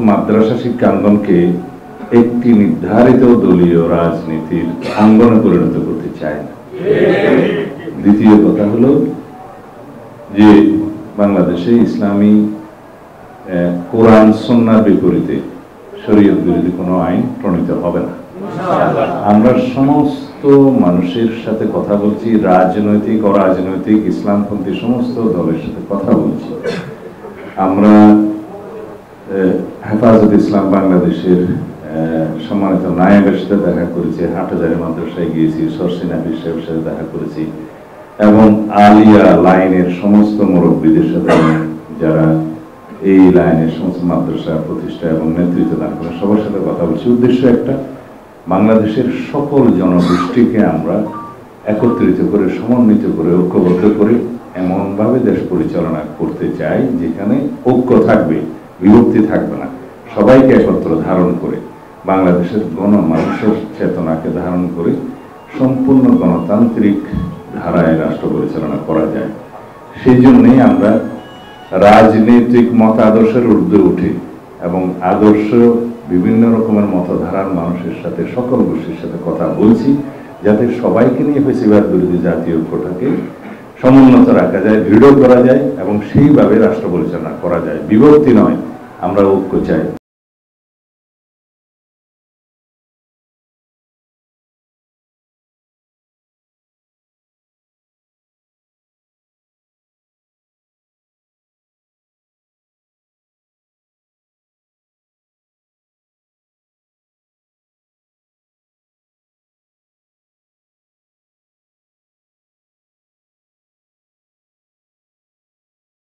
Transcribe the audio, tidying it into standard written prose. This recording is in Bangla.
মাদ্রাসা শিক্ষাঙ্গনকে একটি নির্ধারিত দলীয় রাজনীতির অঙ্গনে পরিণত করতে চায় না। দ্বিতীয় কথা হলো যে বাংলাদেশে ইসলামী কোরআন সুন্নাহর বিপরীতে শরীয়ত বিরোধী কোনো আইন প্রণীত হবে না। আমরা সমস্ত মানুষের সাথে কথা বলছি, রাজনৈতিক অরাজনৈতিক ইসলামপন্থী সমস্ত দলের সাথে কথা বলছি। আমরা হেফাজত ইসলাম বাংলাদেশের সম্মানিত নায়েবের সাথে দেখা করেছি, হাটহাজারী মাদ্রাসায় গিয়েছি, সরসিনা সাহেবের সাথে দেখা করেছি এবং আলিয়া লাইনের সমস্ত মুরব্বীদের সাথে যারা এই লাইনের সমস্ত মাদ্রাসা প্রতিষ্ঠা এবং নেতৃত্ব দান করেন সবার সাথে কথা বলছি। উদ্দেশ্য একটা, বাংলাদেশের সকল জনগোষ্ঠীকে আমরা একত্রিত করে, সমন্বিত করে, ঐক্যবদ্ধ করে এমনভাবে দেশ পরিচালনা করতে চাই যেখানে ঐক্য থাকবে, বিভক্তি থাকবে না, সবাইকে একত্র ধারণ করে বাংলাদেশের মানুষের চেতনাকে ধারণ করে সম্পূর্ণ গণতান্ত্রিক ধারায় রাষ্ট্র পরিচালনা করা যায়। সেই জন্যই আমরা রাজনৈতিক মত আদর্শের ঊর্ধ্বে উঠে এবং আদর্শ বিভিন্ন রকমের মতধারার মানুষের সাথে, সকল গোষ্ঠীর সাথে কথা বলছি, যাতে সবাইকে নিয়ে ফেসিবাদ বিরোধী জাতীয় ঐক্যটাকে সমুন্নত রাখা যায়, দৃঢ় করা যায় এবং সেইভাবে রাষ্ট্র পরিচালনা করা যায়। বিভক্তি নয়, আমরা ঐক্য চাই।